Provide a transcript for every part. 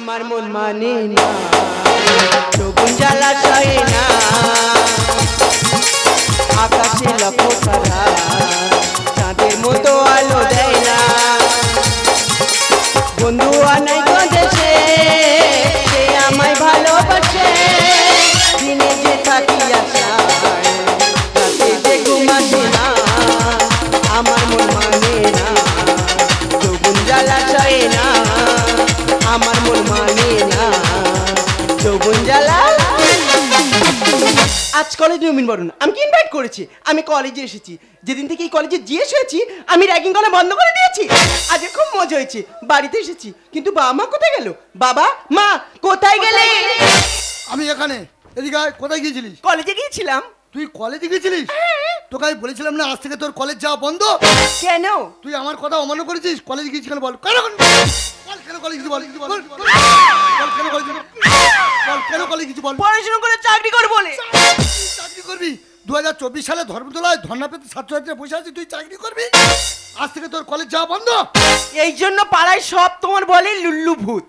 আমার মন মানে না, যোগুন জ্বালা সয় না, আকাশে লক্ষ তারা চাঁদের মতো আলো দেয় না। বন্ধু আনাই দেশে সে আমায় ভালোবাসে, দিনে যে থাকি আশায় রাতে যে ঘুম আসে না। আমার মন মানে না, যোগুন জ্বালা সয় না, আমার মন মানে না, যোগুন জ্বালা। আজ কলেজ নবীনবরণ, আমি কি ইনভাইট করেছি? আমি কলেজে এসেছি, যেদিন থেকে এই কলেজে জিজ্ঞেস হয়েছি আমি র্যাগিং করা বন্ধ করে দিয়েছি। আজকে খুব মজা হয়েছে, বাড়িতে এসেছি কিন্তু বাবা মা কোথায় গেল? বাবা মা কোথায় গেলে? আমি এখানে। এদিকে কোথায় গিয়েছিলিস? কলেজে গিয়েছিলাম। তুই কলেজে গিয়েছিলিস? তোকে আমি বলেছিলাম না আজ থেকে তোর কলেজ যাওয়া বন্ধ। কেন? তুই আমার কথা অমান্য করেছিস। কলেজে গিয়েছিস কেন বল? কেন কলেজ গিয়েছিস বল? কেন কলেজ গিয়েছিস বল? পড়াশোনা করে চাকরি করব বলে। চাকরি করবি? 2024 সালে ধর্মতলায় ধর্ণা পেতে ছাত্রছাত্রীরা বসে আছে, তুই চাকরি করবি? আজ থেকে তোর কলেজ যাওয়া বন্ধ। এই জন্য পাড়ায় সব তোমার বলে লুল্লু ভূত।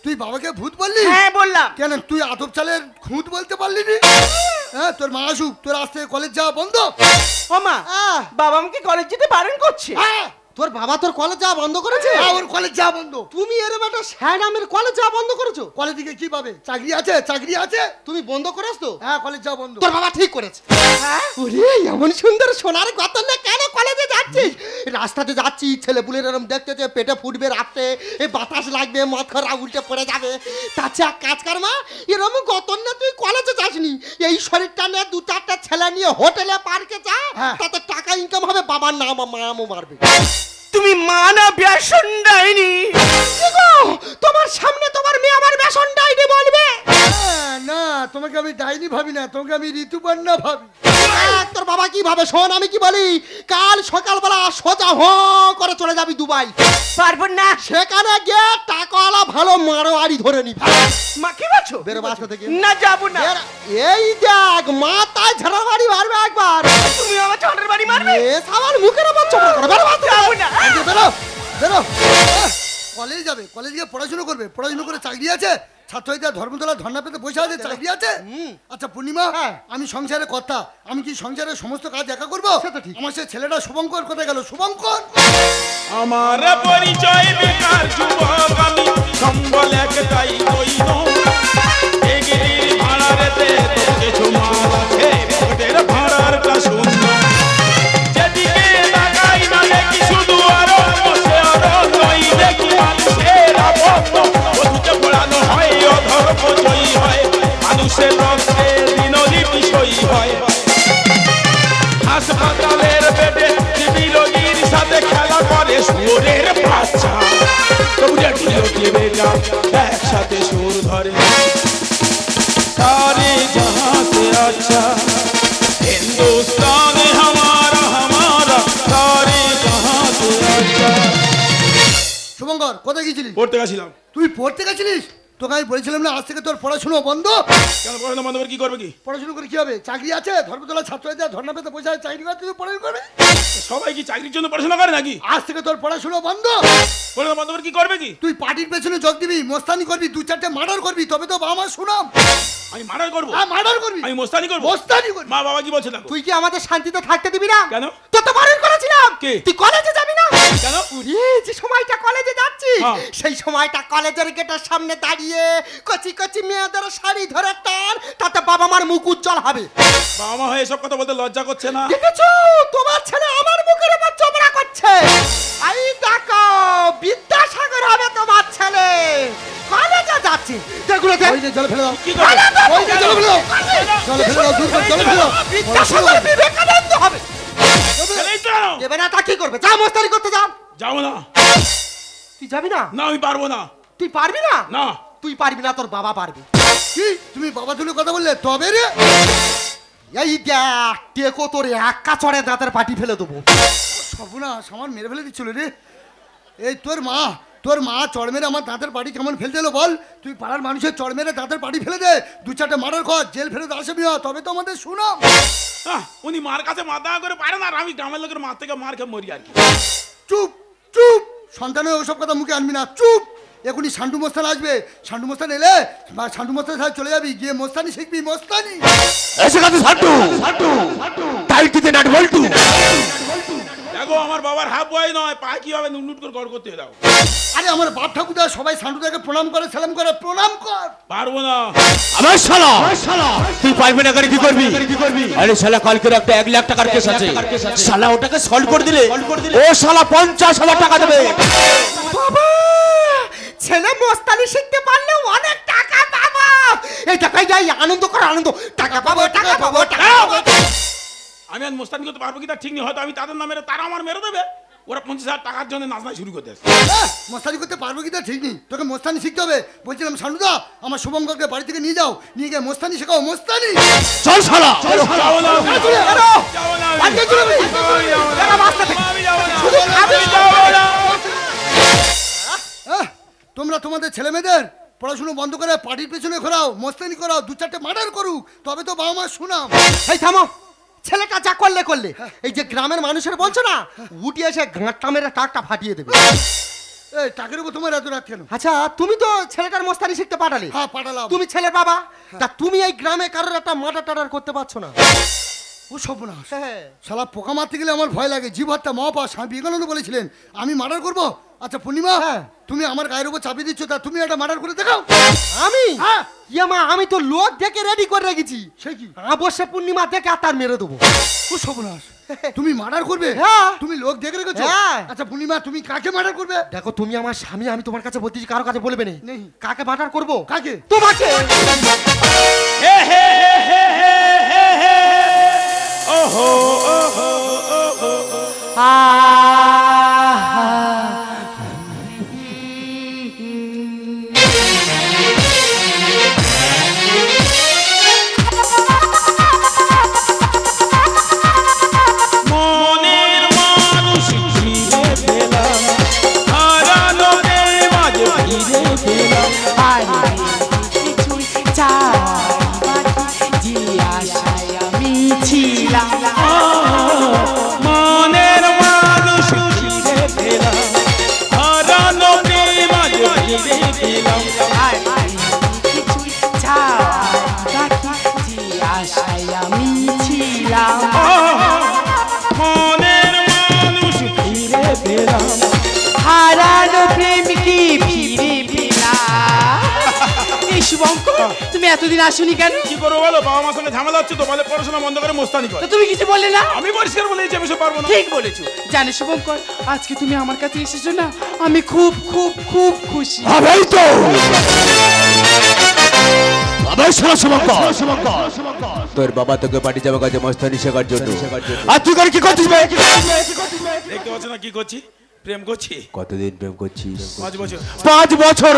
তুই বাবাকে ভূত বললি? হ্যাঁ বললাম। কেন তুই আতপ চালের খুঁত বলতে পারলি নি? হ্যাঁ, তোর মা আসুক, তোর আজ থেকে কলেজ যাওয়া বন্ধ। ও মা, বাবা আমাকে কলেজ যেতে বারণ করছে। তোর বাবা তোর কলেজ যাওয়া বন্ধ করেছে? ওর কলেজ যাওয়া বন্ধ। তুমি এরকম একটা স্যাডামের কলেজ যাওয়া বন্ধ করেছো? কলেজ থেকে কি পাবে? চাকরি আছে, চাকরি আছে। তুমি বন্ধ করেছ তো? হ্যাঁ, কলেজ যাওয়া বন্ধ। তোর বাবা ঠিক করেছে। ওরে এমন সুন্দর সোনার গতন না, কেন কলেজে যাচ্ছিস? রাস্তাতে যাচ্ছি, ছেলেপুলের এরকম দেখতেছে পেটে ফুটবে রাতে, এই বাতাস লাগবে, মদ খরা উল্টে পড়ে যাবে। তার চেয়ে এক কাজ কর মা, এরকম গতন না তুই কলেজে যাসনি, এই শরীরটা নিয়ে 2-4টা ছেলে নিয়ে হোটেলে পার্কে যা, তাতে টাকা ইনকাম হবে, বাবার নাম মামও মারবে। তুমি মা না বেসন ডাইনি? তোমার সামনে তোমার মেয়ে আমার বেসন ডাইনি বলবে? না, তোমাকে আমি ডাইনি ভাবি না, তোমাকে আমি ঋতুপর্ণা ভাবি। তোর বাবা কি ভাবে শোন, আমি কি বলি, কাল সকালবেলা সোজা হ করে চলে যাবি দুবাই। পারবো না। সেখানে গিয়ে টাকাওয়ালা ভালো মারোয়ারি ধরে নিবি। মা কি বলছো? বেরো বাসা থেকে। না যাবো না। এই দেখ মাথায় ঝাড়ার বাড়ি মারবে একবার। তুমি আমার ঝাড়ার বাড়ি মারবে? আমার মুখের উপর চপড়া করে বেরো। যাবো না। বেরো বেরো। কলেজ যাবে, কলেজ গিয়ে পড়াশোনা করবে, পড়াশোনা করে চাকরি আছে। ছাত্রীরা ধর্মতলা ধর্ণা পেতে বসে আছে, চাকরি আছে। আচ্ছা পূর্ণিমা, আমি সংসারের কথা, আমি কি সংসারের সমস্ত কাজ একা করবো? আমার সে ছেলেটা শুভঙ্কর কোথায় গেল? শুভঙ্কর আমার পরিচয় বেকার যুবক, আমি সম্বল একটাই দৈন, এগিরির ভাড়ারেতে কিছু মাল আছে, ওদের ভাড়ারটা শূন্য, যেদিকে তাকাই না দেখি শুধু আরো বসে আরো নই, দেখি মানুষের আপত্ত বধুকে পড়ানো হয়, অধর্ম জয়ী হয়, মানুষের রক্তে দিনলিপি সই হয়, হাসপাতালের বেডে টিবি রোগীর সাথে খেলা করে সুরের বাচ্চা, তবু রেডিও টিভি গান একসাথে সুর ধরে, সারে জাহাঁ সে আচ্ছা হিন্দুস্তান হামারা হামারা, সারে জাহাঁ সে আচ্ছা। শুভঙ্কর কোথায় গেছিলিস? পড়তে গেছিলাম। তুই পড়তে গেছিলিস? তোকে আমি বলেছিলাম না আজ থেকে তোর পড়াশোনা বন্ধ। কেন পড়াশোনা বন্ধ করে কি করবে? কি পড়াশোনা করে কি হবে? চাকরি আছে, ধর্মতলা ছাত্রীরা ধর্ণা পেতে বসে আছে, চাকরি করে তুই পড়াশোনা করবে? সবাই কি চাকরির জন্য পড়াশোনা করে নাকি? আজ থেকে তোর পড়াশোনা বন্ধ। পড়াশোনা বন্ধ করে কি করবে? কি তুই পার্টির পেছনে যোগ দিবি, মোস্তানি করবি, 2-4টে মার্ডার করবি, তবে তো বাবা মা শুনাম। আমি মার্ডার করবো? মার্ডার করবি? আমি মোস্তানি করবো? মোস্তানি করবি? মা বাবা কি বলছে দেখো। তুই কি আমাদের শান্তিতে থাকতে দিবি না? কেন? তো তো বারণ করেছিলাম। কি? তুই কলেজে যাবি না? কেন? ওরে যে সময়টা কলেজে যাচ্ছিস, সেই সময়টা কলেজের গেটের সামনে দাঁড়িয়ে কচি কচি মেয়েদের শাড়ি ধরে টান, তাতে বাবা মার মুখ উজ্জ্বল হবে। বাবা মা হয়ে এসব কথা বলতে লজ্জা করছে না? দেখেছো তোমার ছেলে আমার মুখের উপর চমড়া করছে। এই দেখো বিদ্যাসাগর হবে তোমার ছেলে, কলেজে যাচ্ছে। দেখুন ওই যে জল ফেলে দাও। কি করবে? ওই যে জল ফেলে দাও, জল ফেলে দাও, দূর করে জল ফেলে দাও। বিদ্যাসাগর বিবেকানন্দ হবে। ফেলেই তো। দেবে না তা কি করবে? যা মোস্তানি করতে যাও। যাবো না। তুই যাবি না? না আমি পারবো না। তুই পারবি না? না তুই পারবি না, তোর বাবা পারবে। কি তুমি বাবা তুলে কথা বললে? তবে রে এই দেখ টেকো তোর একা চড়ে দাঁতের পাটি ফেলে দেবো। সর্বনাশ, আমার মেরে ফেলে দিচ্ছিল রে। এই তোর মা চড় মেরে আমার দাঁতের পাটি কেমন ফেলতে এলো বল? তুই পাড়ার মানুষের চড় মেরে দাঁতের পাটি ফেলে দে, 2-4টে মার্ডার কর, জেল ফেরত আসবি, তবে তো আমাদের শুনাম। উনি মার কাছে মাথা করে পারে না, আর আমি গ্রামের লোকের মার থেকে মার খেয়ে মরি আর কি। চুপ চুপ, সন্তানের ওসব কথা মুখে আনবি না, চুপ। এখনই সান্ডু মোস্তান আসবে, সান্ডু মোস্তান এলে বা সান্ডু মোস্তান সাথে চলে যাবি, গিয়ে মোস্তানি শিখবি, মোস্তানি। এসে গেছে সান্টু, টাইট দিতে নাট বল্টু। দেখো আমার বাবার হাফ বয় নয়, পা কিভাবে নুট করে গড় করতে দাও। আরে আমার বাপ ঠাকুরদা সবাই সান্টুদাকে প্রণাম করে, সালাম করে, প্রণাম কর। পারবো না। আমার শালা তুই পারবি না করে কি করবি? আরে শালা কালকে একটা 1 লাখ টাকার কেস আছে, শালা ওটাকে সলভ করে দিলে ও শালা 50,000 টাকা দেবে। বাবা, ছেলে মোস্তানি শিখতে পারলে অনেক টাকা পাবো। এই টাকায় যাই আনন্দ কর, আনন্দ। টাকা পাবো, টাকা পাবো, টাকা পাবো। আমি আর মোস্তানি করতে পারবো কি তা ঠিক নেই, হয়তো আমি তাদের নামে তারা আমার মেরে দেবে। ওরা 50,000 টাকার জন্য নাচনা শুরু করতে আসে। মোস্তানি করতে পারবো কি তা ঠিক নেই, তোকে মোস্তানি শিখতে হবে। বলছিলাম সান্টুদা আমার শুভঙ্করকে বাড়ি থেকে নিয়ে যাও, নিয়ে গিয়ে মোস্তানি শেখাও, মোস্তানি। চল শালা। যাও না, যাও না, আমি আমি যাবো না। আমি যাবো না। আমি যাবো না। তোমরা তোমাদের ছেলে মেয়েদের পড়াশুনো বন্ধ করে পার্টির পেছনে ঘোরাও, মোস্তানি করাও, 2-4টে মার্ডার করুক, তবে তো বাবা মা শুনাম। এই থামো, ছেলেটা যা করলে করলে, এই যে গ্রামের মানুষের বলছো না, উঠে এসে গাঁটটা মেরে টাকটা ফাটিয়ে দেবে। এই টাকের উপর তোমার এত রাগ কেন? আচ্ছা তুমি তো ছেলেটার মোস্তানি শিখতে পাঠালে, হ্যাঁ পাঠালাম। তুমি ছেলের বাবা, তা তুমি এই গ্রামে কারোর একটা মার্ডার টার্ডার করতে পারছো না? ও সর্বনাশ, হ্যাঁ। শালা পোকা মারতে গেলে আমার ভয় লাগে। জীব হত্যা মহাপাপ, স্বামী বিবেকানন্দ বলেছিলেন আমি মার্ডার করবো। আচ্ছা পূর্ণিমা, হ্যাঁ। তুমি আমার গায়ের উপর চাপিয়ে দিচ্ছ, তা তুমি একটা মার্ডার করে দেখাও। আমি হ্যাঁ। মা আমি তো লোক দেখে রেডি করে রেখেছি, সে কি? অবশ্যই পূর্ণিমা দেখে আর তার মেরে দেবো। ও সর্বনাশ, তুমি মার্ডার করবে? হ্যাঁ। তুমি লোক দেখে রেখেছো? হ্যাঁ। আচ্ছা পূর্ণিমা, তুমি কাকে মার্ডার করবে? দেখো তুমি আমার স্বামী, আমি তোমার কাছে বলতেছি কারো কাছে বলবে না। নেই। কাকে মার্ডার করবো? কাকে? তোমাকে। হে হে হে হে হে হে। ওহো ওহো ওহো। মনের মানুষ ফিরে পেলাম, হারানো রে মাঝে ফিরে পেলাম। মনের মানুষ ফিরে পেলাম, হারানো রে মাঝে ফিরে পেলাম। মনের মানুষ ফিরে পেলাম, হারানো প্রেমকে ফিরে পেলাম। এই শুভঙ্কর, তুমি এতদিন আসোনি কেন? কি করবো বলো, বাবা মার সঙ্গে ঝামেলা হচ্ছে তো, বলে পড়াশোনা বন্ধ করে মোস্তানি করে। তো তুমি কিছু বললে না? আমি পরিষ্কার বলেছি আমি সব পারবো না। ঠিক বলেছো। জানো শুভঙ্কর, আজকে তুমি আমার কাছে এসেছো না, আমি খুব খুব খুব খুশি। আবেই তো আবেই শোনো শুভঙ্কর, তোর বাবা তোকে বাড়ি যাবে কাজে মস্তানি শেখার জন্য, আর তুই করে কি করছিস? দেখতে পাচ্ছ না কি করছি? প্রেম করছি। কতদিন প্রেম করছিস? 5 বছর। 5 বছর?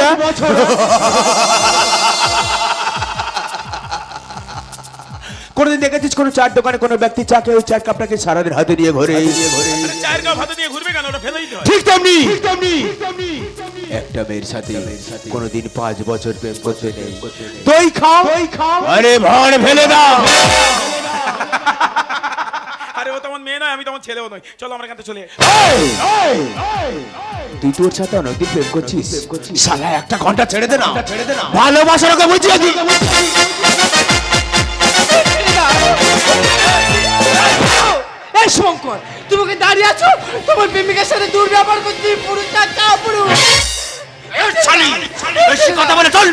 কোনদিন দেখেছিস কোন চার দোকানে কোন ব্যক্তি চাকে ওই চার কাপটাকে সারাদিন হাতে নিয়ে ঘোরে? চায়ের কাপ হাতে নিয়ে ঘুরবে কেন? ওটা ফেলে দিতে হয়। ঠিক তেমনি একটা মেয়ের সাথে কোনদিন 5 বছর প্রেম করতে নেই। দই খাও, আরে ভাড় ফেলে দাও। আরে ও তোমার মেয়ে নয়, আমি তোমার ছেলেও নই। চলো আমার এখান থেকে চলে যাই। তুই তোর সাথে অনেকদিন প্রেম করছিস, শালা 1 ঘন্টা ছেড়ে দে না, ভালোবাসার ওকে বুঝিয়ে দি। এই শুভঙ্কর, তুমি কি দাঁড়িয়ে আছো? তোমার প্রেমিকার সাথে দুর্ব্যবহার করছি, পুরুষ না কাপুরু। বেশি কথা বলে চল।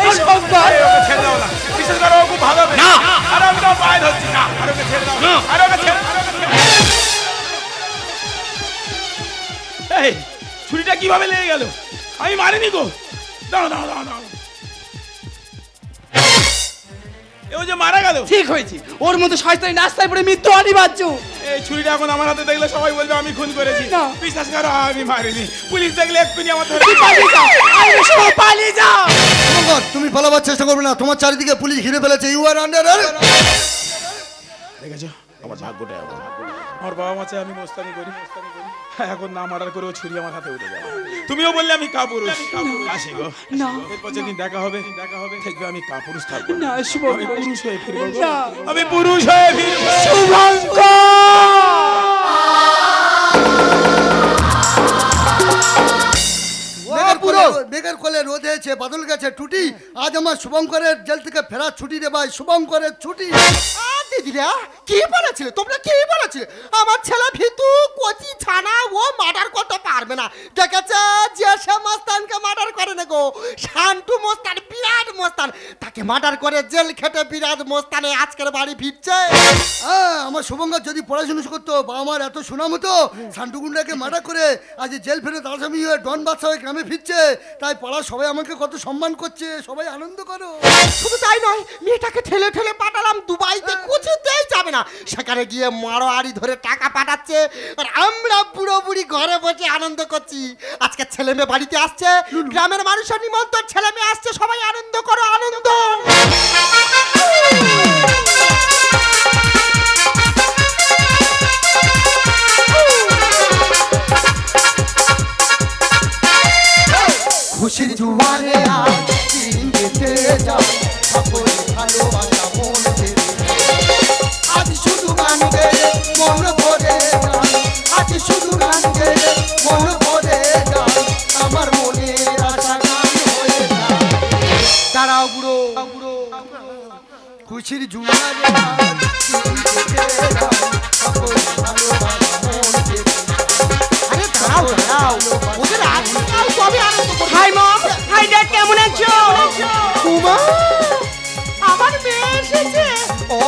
এই শুভঙ্কর, ছেড়ে দাও না, বিশেষ করে ও খুব ভালো মেয়ে। না। আরে আমি তোমার পায়ে ধরছি না, আরে ওকে ছেড়ে দাও না, আরে ওকে ছেড়ে দাও। এই ছুরিটা কিভাবে লেগে গেল? আমি মারিনি গো। দাঁড়াও দাঁড়াও দাঁড়াও দাঁড়াও। ও যে মারা গেল। ঠিক হয়েছে, ওর মতো শয়তানি রাস্তায় পড়ে মৃত্যু অনিবার্য। এই ছুরিটা এখন আমার হাতে দেখলে সবাই বলবে আমি খুন করেছি। না। বিশ্বাস করো আমি মারিনি। পুলিশ দেখলে এক্ষুনি আমার ধরে পালিয়ে যাও, আরে শুভ পালিয়ে যাও। শুভঙ্কর, তুমি পালাবার চেষ্টা করবে না, তোমার চারিদিকে পুলিশ ঘিরে ফেলেছে। You are under arrest. দেখেছো আমার ভাগ্যটা এমন। আমার বাবা মা চায় আমি মোস্তানি করি। এখন না মার্ডার করে ও ছুরি আমার হাতে উঠে যাবে। তুমিও বললে আমি কাপুরুষ। আসি গো। না। এরপর যেদিন দেখা হবে দেখবে আমি কাপুরুষ থাকবো না আমি শুভঙ্কর, পুরুষ হয়ে ফিরবো গো। না। আমি পুরুষ হয়ে ফিরবো। শুভঙ্কর, পুরো মেঘের কোলে রোদ হয়েছে, বাদল গেছে টুটি। আজ আমার শুভঙ্করের জেল থেকে ফেরার ছুটি রে ভাই, শুভঙ্করের ছুটি। দিদিরা কি বলেছিলে তোমরা, কি বলেছিলে? আমার ছেলে ভিতু কচি ছানা, ও মার্ডার করতে পারবে না। দেখেছে যে সে মস্তানকে মার্ডার করে না গো, শান্টু মস্তান বিরাট মস্তান, তাকে মার্ডার করে জেল খেটে বিরাট মস্তানে আজকের বাড়ি ফিরছে। হ্যাঁ, আমার শুভঙ্কর যদি পড়াশোনা করতো, বাবা মার এত সুনাম হতো। শান্টু গুন্ডাকে মার্ডার করে আজ জেল ফেরত আসামি হয়ে ডন বাদশা হয়ে গ্রামে ফিরছে। তাই পাড়ার সবাই আমাকে কত সম্মান করছে, সবাই আনন্দ করো। শুধু তাই নয়, মেয়েটাকে ঠেলে ঠেলে পাঠালাম দুবাইতে, কিছুতেই যাবে না। সেখানে গিয়ে মারোয়ারি ধরে টাকা পাঠাচ্ছে, আর আমরা বুড়ো বুড়ি ঘরে বসে আনন্দ করছি। আজকে ছেলে মেয়ে বাড়িতে আসছে, গ্রামের মানুষের নিমন্ত্রণ, ছেলে মেয়ে আসছে, সবাই আনন্দ করো, আনন্দ। খুশির জুয়ারে আজ দিন কেটে যায়, সকলে ভালোবাসা মন থেকে। আজ শুধু গান গেয়ে মন ভরে যায়, আজ শুধু গান গেয়ে মন ভরে যায়, আমার মনের আশা গান হয়ে যায়। দাঁড়াও বুড়ো, খুশির জুয়ারে আজ দিন কেটে যায়, সকলে ভালোবাসা মন থেকে। আরে দাঁড়াও দাঁড়াও, ওদের আজকাল তবে আনন্দ করবে। হাই মম, হাই ড্যাড, কেমন আছো? উমা, আমার মেয়ে এসেছে। ও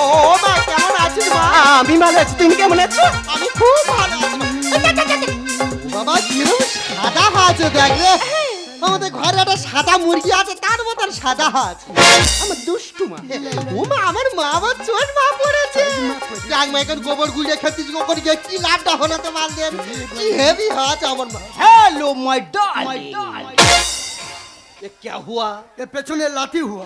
মা, কেমন আছিস মা? আমি ভালো আছি, তুমি কেমন আছো? আমি খুব ভালো আছি। বাবা কিরম সাদা আছে দেখ রে, আমাদের ঘরে একটা সাদা মুরগি আছে, তার মতন সাদা আছে। আমার দুষ্টু মা। ও মা, আমার মা আবার চোট মা পড়েছে। দেখ মা, এখন গোবর গুলিয়ে খেতিস, গোবর গিয়ে কি লাভটা হলো তো মাল দেন, কি হেভি আছে আমার মা। हेलो माय डार्लिंग, ये क्या हुआ? এর পেছনে লাঠি হুয়া।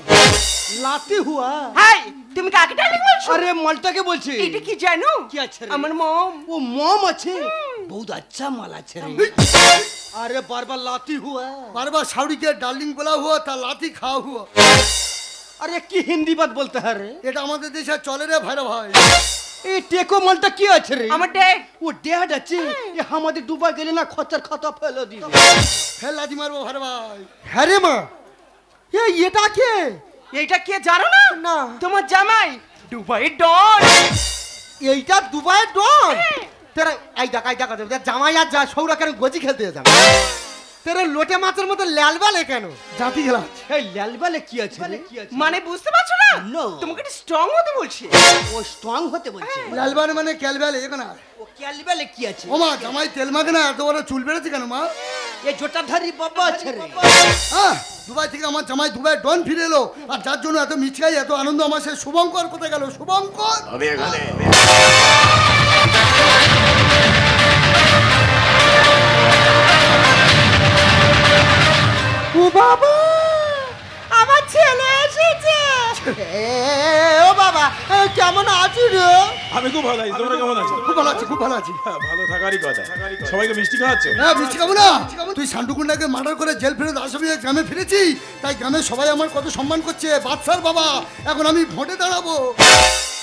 लाती हुआ? হাই, তুমি কাকে ডার্লিং বলছো? আরে মালটাকে বলছি। এটা কি জানো? কি আছে রে? আমার মম। ও মম আছে, বহুত अच्छा মাল আছে রে। আরে বারবার লাতি হুয়া। বারবার শাউরিকে ডার্লিং বলা হুয়া, তা লাঠি খাওয়া হুয়া। আরে কি হিন্দি বাত বলতে হয় রে? এটা আমাদের দেশে চলে রে ভাইরা ভাই। এই টেকো মালটা কি আছে রে? আমার ড্যাড। ও ড্যাড আছে, এ আমাদের দুবাই গেলে না খরচার খাতা ফেলে দিবে। ফেল লাঠি মারবো ভাইরা ভাই। হ্যাঁ রে মা, এটা কে? এইটা কে জানো না? না। তোমার জামাই দুবাই ডন। এইটা দুবাই ডন। তেরা এই দেখা জামাই আর যা সৌরা কেন গজি খেলতে যাবে? তেরা লোটে মাছের মতো লালবালে কেন? জাতি খেলা। এই লালবালে কি আছে রে? মানে বুঝতে পারছো না? No. তোমাকে একটু স্ট্রং হতে বলছি। ও স্ট্রং হতে বলছে। লালবান মানে ক্যালবেল এখানে। ও ক্যালবালে কি আছে? ও মা, জামাই তেল মাখে না, এত বড় চুল বেড়েছে কেন মা? এই জোটাধারী বাবা আছে রে। হ্যাঁ, দুবাই থেকে আমার জামাই দুবাই ডন ফিরে এলো, আর যার জন্য এত মিছকাই এত আনন্দ আমার, সে শুভঙ্কর কোথায় গেল? শুভঙ্কর ও বাবা, আমার ছেলে এসেছে। ও বাবা, কেমন আছো রে? আমি খুব ভালো আছি, তোমরা কেমন আছো? খুব ভালো আছি, খুব ভালো আছি। হ্যাঁ, ভালো থাকারই কথা। সবাইকে মিষ্টি খাওয়াচ্ছ? হ্যাঁ, মিষ্টি খাবো না? তুই শান্টুকুন্ডাকে মার্ডার করে জেল ফেরত আসামি হয়ে গ্রামে ফিরেছি, তাই গ্রামে সবাই আমার কত সম্মান করছে। বাদশার বাবা, এখন আমি ভোটে দাঁড়াবো।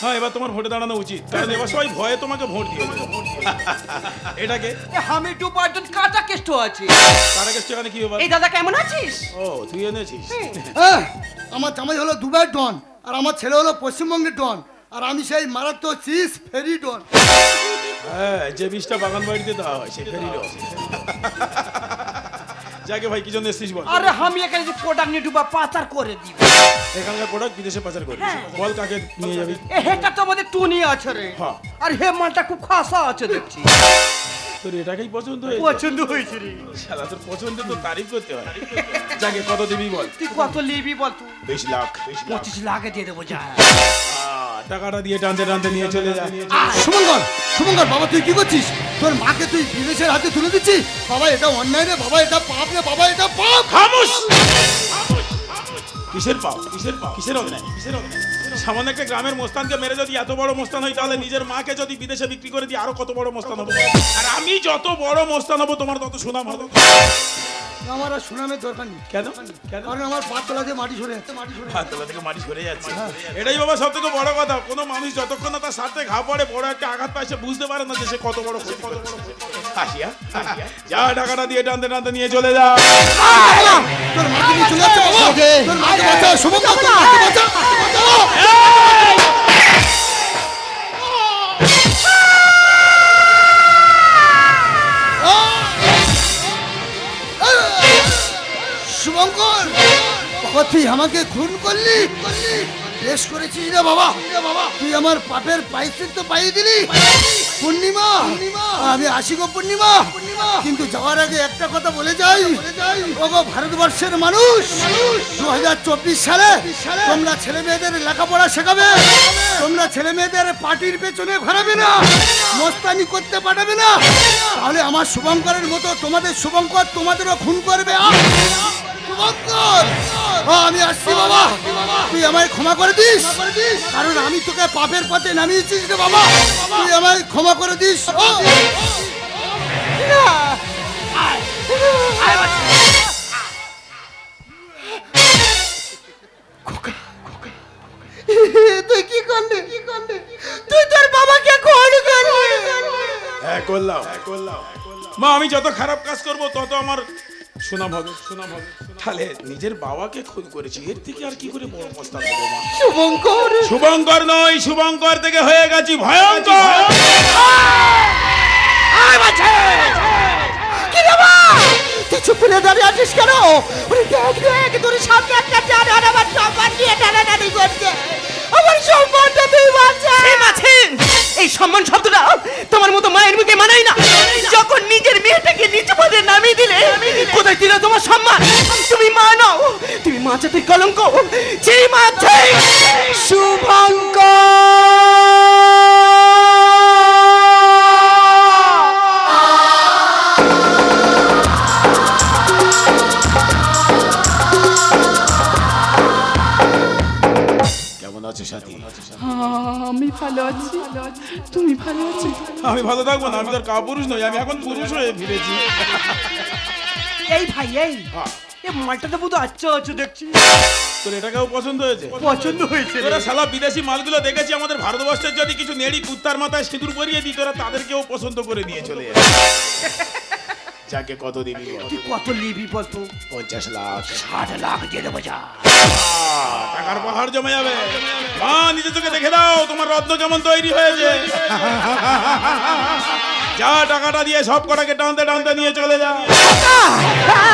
হ্যাঁ, এবার তোমার ভোটে দাঁড়ানো উচিত, কারণ এবার সবাই ভয়ে তোমাকে ভোট দিয়ে এটাকে আমি দুবাই ডন কাটা কেষ্ট আছি। তার আগে সেখানে কি ব্যাপার? এই দাদা কেমন আছিস? ও, তুই এনেছিস? হ্যাঁ, আমার জামাই হলো দুবাইয়ের ডন, আর আমার ছেলে হলো পশ্চিমবঙ্গের ডন, আর আমি সেই মারাত্মক চিজ ফেরি ডন। হ্যাঁ, যে বিষটা বাগান বাড়িতে দেওয়া হয় সে ফেরি রস। যাকে ভাই কি জন্য এসেছিস বল? আরে আমি এখানে যে প্রোডাক্ট নিয়ে ডুবা পাচার করে দিব। এখানকার প্রোডাক্ট বিদেশে পাচার করিস, বল কাকে নিয়ে যাবি? এ হেটা তো আমাদের টুনি আছে রে। হ্যাঁ। আর হে মালটা খুব খাসা আছে দেখছি। তোর এটাকেই পছন্দ হয়েছে? পছন্দ হয়েছে রে। শালা, তোর পছন্দ তো তারিফ করতে হয়। যাকে কত দিবি বল? তুই কত নিবি বল? তুই 20 লাখ। 25 লাখে দিয়ে দেবো যা। টাকাটা দিয়ে টানতে টানতে নিয়ে চলে যা। শুভঙ্কর, শুভঙ্কর বাবা, তুই কি করছিস? তোর মাকে তুই বিদেশের হাতে তুলে দিচ্ছিস? বাবা, এটা অন্যায় রে বাবা, এটা পাপ রে বাবা, এটা পাপ। খামোশ! কিসের পাপ? কিসের পাপ? কিসের অন্যায়? কিসের অন্যায়? সামান্য একটা গ্রামের মোস্তানকে মেরে যদি এত বড় মোস্তান হয়, তাহলে নিজের মাকে যদি বিদেশে বিক্রি করে দিই আরো কত বড় মোস্তান হবো। আর আমি যত বড় মোস্তান হবো তোমার তত সুনাম হবে। আমার আর সুনামের দরকার নেই। কেন কেন কারণ আমার পাতলা দিয়ে মাটি সরে যাচ্ছে, হাততলা থেকে মাটি সরে যাচ্ছে। এটাই বাবা সব থেকে বড় কথা। কোনো মানুষ যতক্ষণ না তার সাথে ঘা পড়ে, বড় একটা আঘাত পায়, সে বুঝতে পারে না যে সে কত বড় ক্ষতি করছে। আসিয়া যা টাকাটা দিয়ে টানতে টানতে নিয়ে চলে যা। তোর মাটি নিয়ে চলে যাচ্ছে বাবা। তোর মাটি বাঁচা, শুভঙ্কর তোর মাটি বাঁচা। শুভঙ্কর, বাবা তুই আমাকে খুন করলি, বেশ করেছিস রে বাবা। তুই আমার পাপের প্রায়শ্চিত্ত পাইয়ে দিলি। পূর্ণিমা, আমি আসি গো পূর্ণিমা, কিন্তু যাওয়ার আগে একটা কথা বলে যাই। ওগো ভারতবর্ষের মানুষ, 2024 সালে তোমরা ছেলে মেয়েদের লেখাপড়া শেখাবে, তোমরা ছেলে মেয়েদের পার্টির পেছনে ঘোরাবে না, মস্তানি করতে পাঠাবে না, তাহলে আমার শুভঙ্করের মতো তোমাদের শুভঙ্কর তোমাদেরও খুন করবে। শুভঙ্কর, আমি আসছি বাবা, তুই আমায় ক্ষমা করে দিস, কারণ আমি তোকে পাপের পথে নামিয়েছিস রে বাবা, তুই আমায় ক্ষমা করে দিস। তুই কি করলি? তুই তোর বাবাকে খুন করলি। হ্যাঁ করলাম। মা আমি যত খারাপ কাজ করব তত আমার সুনাম হবে। তাহলে নিজের বাবাকে খুন করেছি, এর থেকে আর কি করে বড় প্রস্তাব দেবো মা? শুভঙ্কর, শুভঙ্কর নয়, শুভঙ্কর থেকে হয়ে গেছি ভয়ঙ্কর। কি রে মা? তুই চুপ করে দাঁড়িয়ে আছিস কেন? ওরে দেখ তোর সামনে একটা জানোয়ার আমার সম্মান নিয়ে টানাটানি করছে। আমার সম্মানটা তুই বাঁচা। এই সম্মান শব্দটা তোমার মতো মায়ের মুখে মানাই না। যখন নিজের মেয়েটাকে নিচে পদে নামিয়ে দিলে, কোথায় দিল তোমার সম্মান? তুমি মা নও, তুমি মা জাতির কলঙ্ক। যেই মা কেমন আছো সাথী? আমি ভালো আছি, তুমি ভালো আছো? আমি ভালো থাকবো না, আমি তোর কাপুরুষ নই, আমি এখন পুরুষ হয়ে ফিরেছি। এই ভাই এই মালটা তো পুরো আচ্ছা আচ্ছা দেখছি। তোর এটাকেও পছন্দ হয়েছে? পছন্দ হয়েছে। তোরা শালা বিদেশি মালগুলো দেখেছি, আমাদের ভারতবর্ষের যদি কিছু নেড়ি কুত্তার মাথায় সিঁদুর পরিয়ে দিই, তোরা তাদেরকেও পছন্দ করে নিয়ে চলে যাবে। যাকে কত দিবি বল? তুই কত নিবি বলতো? 50 লাখ। 60 লাখ দিয়ে দেবো যা। টাকার পাহাড় জমে যাবে। মা নিজে চোখে দেখে দাও তোমার রত্ন কেমন তৈরি হয়েছে। যা টাকাটা দিয়ে সব কটাকে টানতে টানতে নিয়ে চলে যা।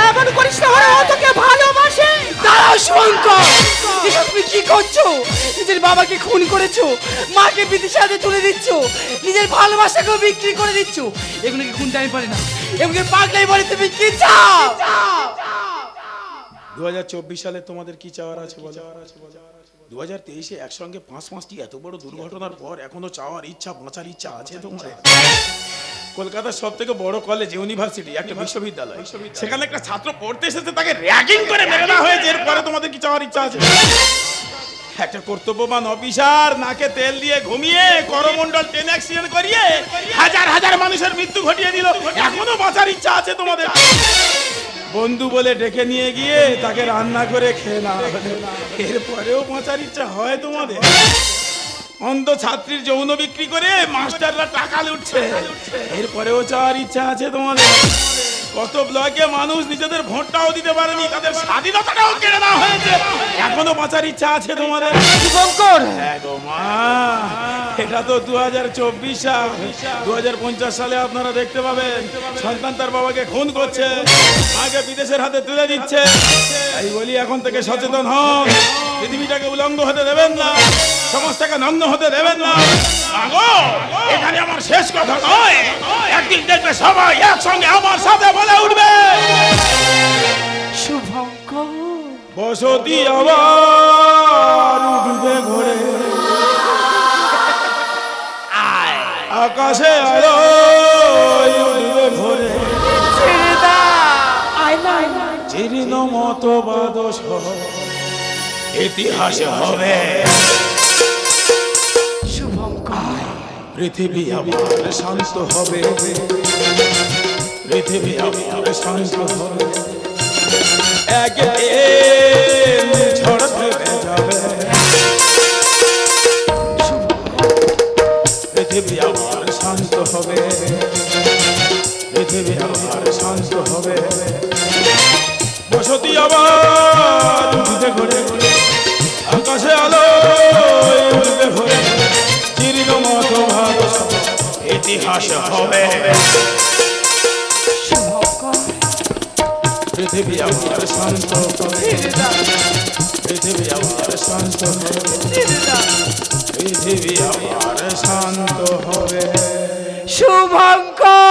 এমন করিস না, ওরা তোকে ভালোবাসে। দাঁড়াও শুভঙ্কর, এসব তুমি কি করছো? নিজের বাবাকে খুন করেছো, মাকে বিদেশে হাতে তুলে দিচ্ছ, নিজের ভালোবাসাকেও বিক্রি করে দিচ্ছ। এগুলো কি খুনতে আমি পারি না, এগুলো পাগলাই বলে। তুমি কি চাও? 2024 সালে তোমাদের কি চাওয়ার আছে বলো? 2023-এ একসঙ্গে 5-5টি এত বড় দুর্ঘটনার পর এখনো চাওয়ার ইচ্ছা, বাঁচার ইচ্ছা আছে তোমার? কলকাতার সব থেকে বড় কলেজ, ইউনিভার্সিটি, একটা বিশ্ববিদ্যালয়, সেখানে একটা ছাত্র পড়তে এসেছে, তাকে র্যাগিং করে মেরে দেওয়া হয়েছে। এরপরে তোমাদের কি চাওয়ার ইচ্ছা আছে? একটা কর্তব্যবান অফিসার নাকে তেল দিয়ে ঘুমিয়ে করমণ্ডল ট্রেন অ্যাক্সিডেন্ট করিয়ে হাজার হাজার মানুষের মৃত্যু ঘটিয়ে দিল। এখনো বাঁচার ইচ্ছা আছে তোমাদের? বন্ধু বলে ডেকে নিয়ে গিয়ে তাকে রান্না করে খেয়ে না, এরপরেও বাঁচার ইচ্ছা হয় তোমাদের? অন্ধ ছাত্রীর যৌন বিক্রি করে মাস্টাররা টাকা লুটছে, এরপরেও চাওয়ার ইচ্ছা আছে তোমাদের? কত ব্লকে মানুষ নিজেদের ভোটটাও দিতে পারেনি, তাদের স্বাধীনতাটাও কেড়ে নেওয়া হয়েছে, এখনো বাঁচার ইচ্ছা আছে তোমাদের? শুভঙ্কর, হ্যাঁ গো মা, এটা তো 2024 সাল। 2050 সালে আপনারা দেখতে পাবেন সন্তান তার বাবাকে খুন করছে, মাকে বিদেশের হাতে তুলে দিচ্ছে। তাই বলি এখন থেকে সচেতন হন, পৃথিবীটাকে উলঙ্গ হতে দেবেন না, সমাজটাকে নগ্ন হতে দেবেন না। মাগো, এখানে আমার শেষ কথা নয়, একদিন দেখবে সবাই একসঙ্গে আমার সাথে বলে উঠবে, শুভঙ্কর, বসতি আবার উঠবে ঘরে, আকাশে আলো উঠবে ঘরে, জীর্ণ মতবাদ সব ইতিহাসে হবে। পৃথিবী আবার শান্ত হবে, পৃথিবী আবার শান্ত হবে। একদিন ঝড় থেমে যাবে, পৃথিবী আবার শান্ত হবে, পৃথিবী আবার শান্ত হবে, বসতি আবার উঠবে ঘুরে, আকাশে আলো উঠবে ঘুরে, জীর্ণ মতো ভারত ইতিহাস হবে, পৃথিবী আবার শান্ত হবে, পৃথিবী আবার শান্ত হবে, পৃথিবী আবার শান্ত হবে। শুভঙ্কর